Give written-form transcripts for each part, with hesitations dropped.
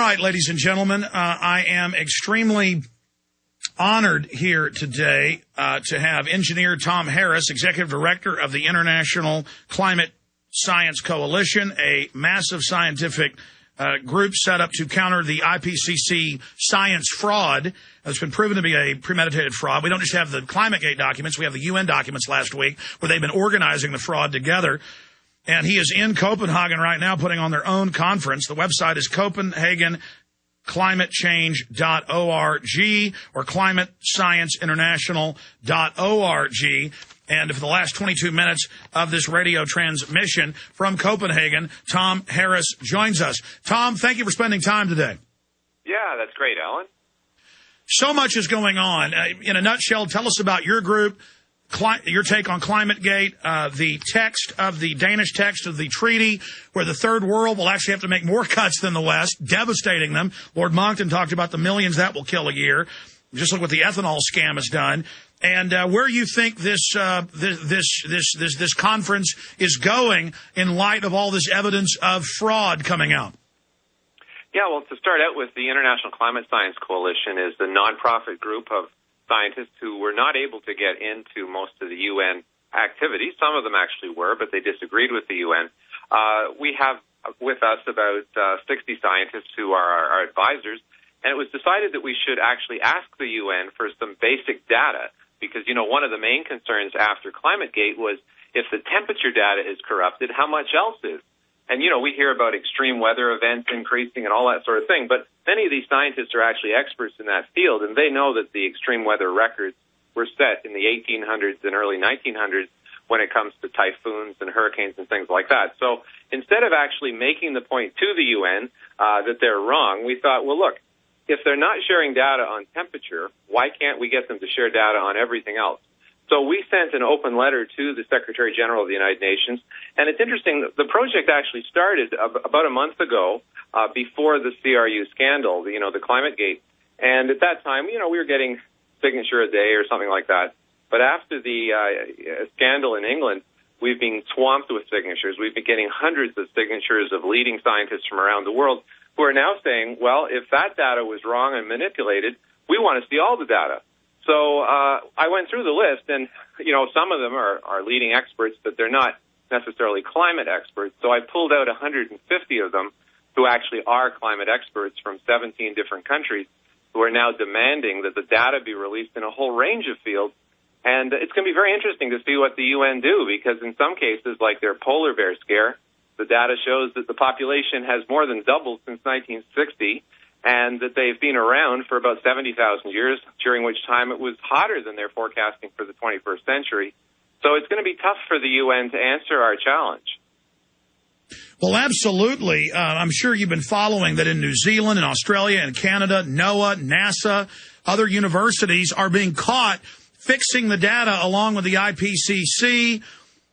right, ladies and gentlemen, I am extremely honored here today to have engineer Tom Harris, Executive Director of the International Climate Science Coalition, a massive scientific group set up to counter the IPCC science fraud that's been proven to be a premeditated fraud. We don't just have the ClimateGate documents. We have the UN documents last week where they've been organizing the fraud together. And he is in Copenhagen right now putting on their own conference. The website is CopenhagenClimateChange.org or ClimateScienceInternational.org. And for the last 22 minutes of this radio transmission from Copenhagen, Tom Harris joins us. Tom, thank you for spending time today. Yeah, that's great, Alan. So much is going on. In a nutshell, tell us about your group, your take on ClimateGate, the text of the Danish text of the treaty, where the third world will actually have to make more cuts than the West, devastating them. Lord Monckton talked about the millions that will kill a year. Just look what the ethanol scam has done. And where you think this conference is going in light of all this evidence of fraud coming out. Yeah, well, to start out with, the International Climate Science Coalition is the nonprofit group of scientists who were not able to get into most of the UN activities. Some of them actually were, but they disagreed with the UN. We have with us about 60 scientists who are our advisors, and it was decided that we should actually ask the UN for some basic data because, you know, one of the main concerns after ClimateGate was if the temperature data is corrupted, how much else is? And, you know, we hear about extreme weather events increasing and all that sort of thing, but many of these scientists are actually experts in that field, and they know that the extreme weather records were set in the 1800s and early 1900s when it comes to typhoons and hurricanes and things like that. So instead of actually making the point to the UN that they're wrong, we thought, well, look, if they're not sharing data on temperature, why can't we get them to share data on everything else? So we sent an open letter to the Secretary General of the United Nations, and it's interesting, the project actually started about a month ago before the CRU scandal, you know, the ClimateGate, and at that time, you know, we were getting signature a day or something like that, but after the scandal in England, we've been swamped with signatures. We've been getting hundreds of signatures of leading scientists from around the world who are now saying, well, if that data was wrong and manipulated, we want to see all the data. So I went through the list, and, you know, some of them are leading experts, but they're not necessarily climate experts. So I pulled out 150 of them who actually are climate experts from 17 different countries who are now demanding that the data be released in a whole range of fields. And it's going to be very interesting to see what the UN do, because in some cases, like their polar bear scare, the data shows that the population has more than doubled since 1960, and that they've been around for about 70,000 years, during which time it was hotter than they're forecasting for the 21st century. So it's going to be tough for the UN to answer our challenge. Well, absolutely. I'm sure you've been following that in New Zealand and Australia and Canada, NOAA, NASA, other universities are being caught fixing the data along with the IPCC,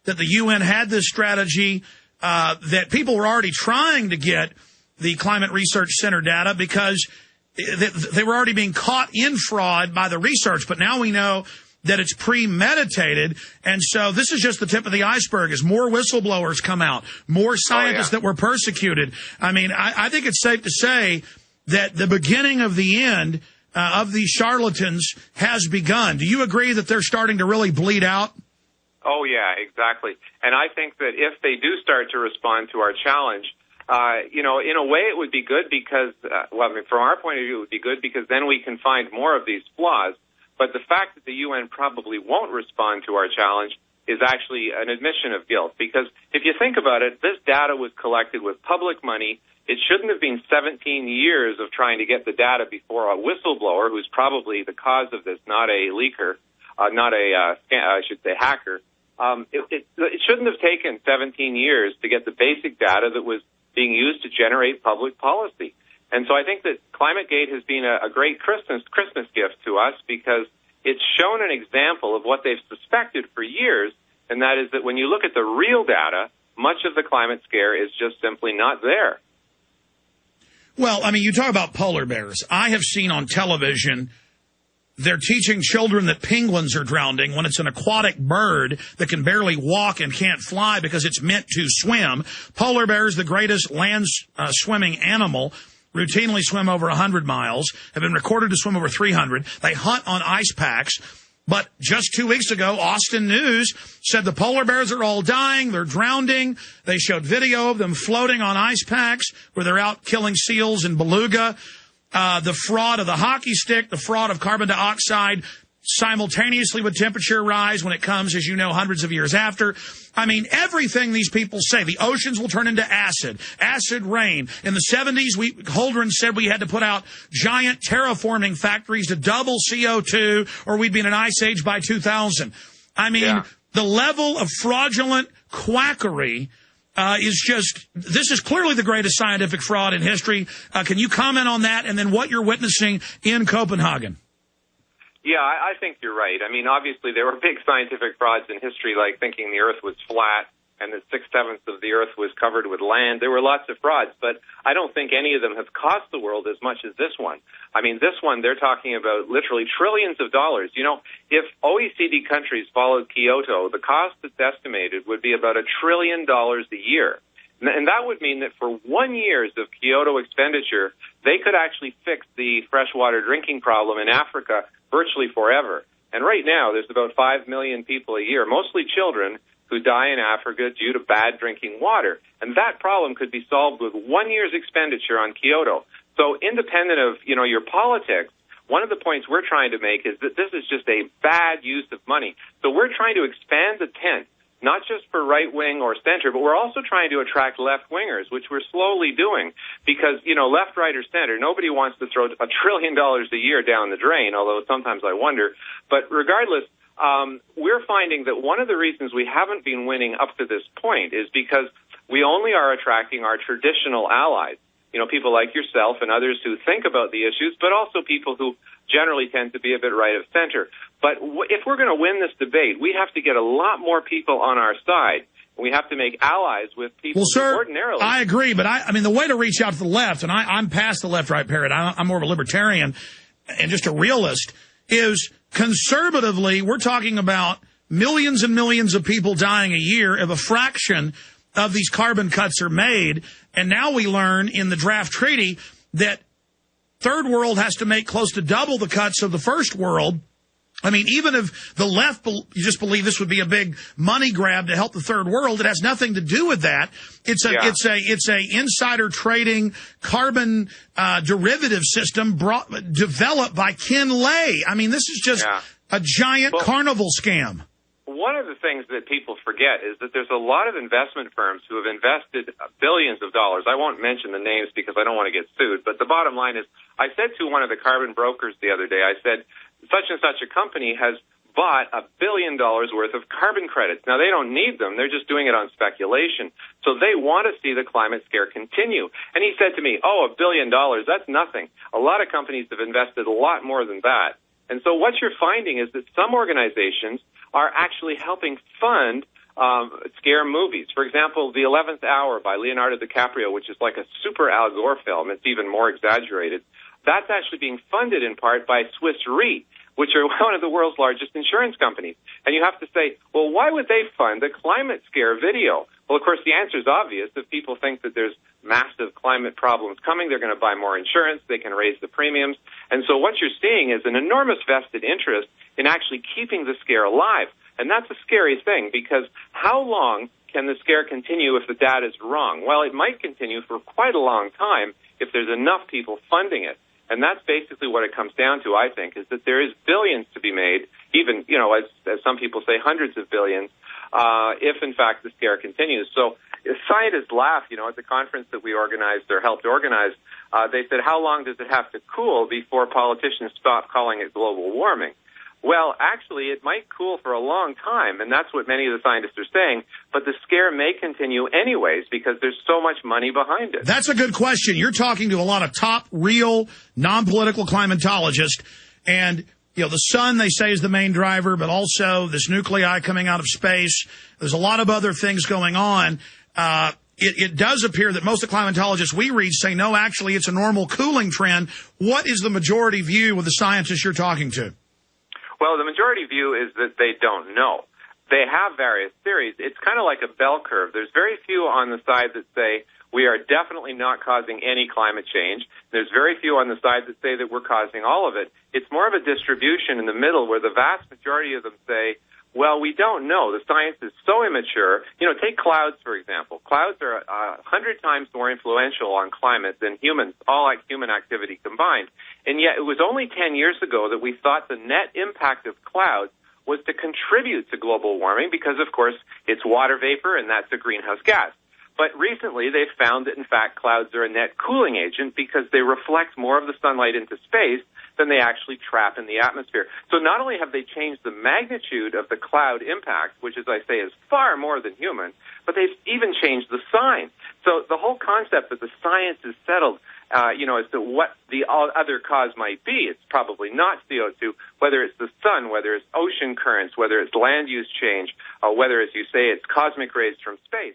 that the UN had this strategy, that people were already trying to get the Climate Research Center data because they were already being caught in fraud by the research. But now we know that it's premeditated. And so this is just the tip of the iceberg as more whistleblowers come out, more scientists that were persecuted. I mean, I think it's safe to say that the beginning of the end of these charlatans has begun. Do you agree that they're starting to really bleed out? Oh, yeah, exactly. And I think that if they do start to respond to our challenge, you know, in a way it would be good because, well, I mean, from our point of view, it would be good because then we can find more of these flaws. But the fact that the UN probably won't respond to our challenge is actually an admission of guilt. Because if you think about it, this data was collected with public money. It shouldn't have been 17 years of trying to get the data before a whistleblower, who's probably the cause of this, not a leaker, I should say hacker. It shouldn't have taken 17 years to get the basic data that was being used to generate public policy. And so I think that ClimateGate has been a great Christmas gift to us because it's shown an example of what they've suspected for years, and that is that when you look at the real data, much of the climate scare is just simply not there. Well, I mean, you talk about polar bears. I have seen on television they're teaching children that penguins are drowning when it's an aquatic bird that can barely walk and can't fly because it's meant to swim. Polar bears, the greatest land swimming animal, routinely swim over 100 miles, have been recorded to swim over 300. They hunt on ice packs. But just 2 weeks ago, Austin News said the polar bears are all dying. They're drowning. They showed video of them floating on ice packs where they're out killing seals and beluga. The fraud of the hockey stick, the fraud of carbon dioxide simultaneously with temperature rise when it comes, as you know, hundreds of years after. I mean, everything these people say. The oceans will turn into acid rain. In the 70s, Holdren said we had to put out giant terraforming factories to double CO2 or we'd be in an ice age by 2000. I mean, the level of fraudulent quackery this is clearly the greatest scientific fraud in history. Can you comment on that and then what you're witnessing in Copenhagen? Yeah, I think you're right. I mean, obviously, there were big scientific frauds in history, like thinking the Earth was flat and that 6/7 of the Earth was covered with land. There were lots of frauds, but I don't think any of them have cost the world as much as this one. I mean, this one, they're talking about literally trillions of dollars. You know, if OECD countries followed Kyoto, the cost that's estimated would be about $1 trillion a year. And that would mean that for 1 year of Kyoto expenditure, they could actually fix the freshwater drinking problem in Africa virtually forever. And right now, there's about 5 million people a year, mostly children, who die in Africa due to bad drinking water. And that problem could be solved with 1 year's expenditure on Kyoto. So independent of, you know, your politics, one of the points we're trying to make is that this is just a bad use of money. So we're trying to expand the tent, not just for right-wing or center, but we're also trying to attract left-wingers, which we're slowly doing. Because, you know, left, right, or center, nobody wants to throw $1 trillion a year down the drain, although sometimes I wonder. But regardless, we're finding that one of the reasons we haven't been winning up to this point is because we only are attracting our traditional allies. You know, people like yourself and others who think about the issues, but also people who generally tend to be a bit right of center. But if we're going to win this debate, we have to get a lot more people on our side. We have to make allies with people who ordinarily... I agree, but I mean, the way to reach out to the left, and I'm past the left-right paradigm, I'm more of a libertarian and just a realist, is conservatively, we're talking about millions and millions of people dying a year if a fraction of these carbon cuts are made. And now we learn in the draft treaty that third world has to make close to double the cuts of the first world. I mean, even if the left, you just believe this would be a big money grab to help the third world, it has nothing to do with that. It's a insider trading carbon derivative system developed by Ken Lay. I mean, this is just a giant carnival scam. One of the things that people forget is that there's a lot of investment firms who have invested billions of dollars. I won't mention the names because I don't want to get sued, but the bottom line is I said to one of the carbon brokers the other day, I said, such and such a company has bought $1 billion worth of carbon credits. Now, they don't need them. They're just doing it on speculation. So they want to see the climate scare continue. And he said to me, $1 billion, that's nothing. A lot of companies have invested a lot more than that. And so what you're finding is that some organizations are actually helping fund scare movies. For example, The 11th Hour by Leonardo DiCaprio, which is like a super Al Gore film. It's even more exaggerated. That's actually being funded in part by Swiss Re, which are one of the world's largest insurance companies. And you have to say, well, why would they fund a climate scare video? Well, of course, the answer is obvious. If people think that there's massive climate problems coming, they're going to buy more insurance, they can raise the premiums. And so what you're seeing is an enormous vested interest in actually keeping the scare alive. And that's a scary thing, because how long can the scare continue if the data is wrong? Well, it might continue for quite a long time if there's enough people funding it. And that's basically what it comes down to, I think, is that there is billions to be made, even, you know, as some people say, hundreds of billions, if, in fact, the scare continues. So scientists laugh, you know, at the conference that we organized or helped organize. They said, how long does it have to cool before politicians stop calling it global warming? Well, actually, it might cool for a long time, and that's what many of the scientists are saying, but the scare may continue anyways because there's so much money behind it. That's a good question. You're talking to a lot of top, real, non-political climatologists, and, you know, the sun, they say, is the main driver, but also this nuclei coming out of space. There's a lot of other things going on. It does appear that most of the climatologists we read say, no, actually, it's a normal cooling trend. What is the majority view with the scientists you're talking to? Well, the majority view is that they don't know. They have various theories. It's kind of like a bell curve. There's very few on the side that say, We are definitely not causing any climate change. There's very few on the side that say that we're causing all of it. It's more of a distribution in the middle where the vast majority of them say, well, we don't know. The science is so immature. Take clouds, for example. Clouds are 100 times more influential on climate than humans, all human activity combined. And yet it was only 10 years ago that we thought the net impact of clouds was to contribute to global warming because, of course, it's water vapor and that's a greenhouse gas. But recently they've found that, in fact, clouds are a net cooling agent because they reflect more of the sunlight into space than they actually trap in the atmosphere. So not only have they changed the magnitude of the cloud impact, which, as I say, is far more than human, but they've even changed the sign. So the whole concept that the science is settled, as to what the other cause might be, it's probably not CO2, whether it's the sun, whether it's ocean currents, whether it's land use change, or whether, as you say, it's cosmic rays from space.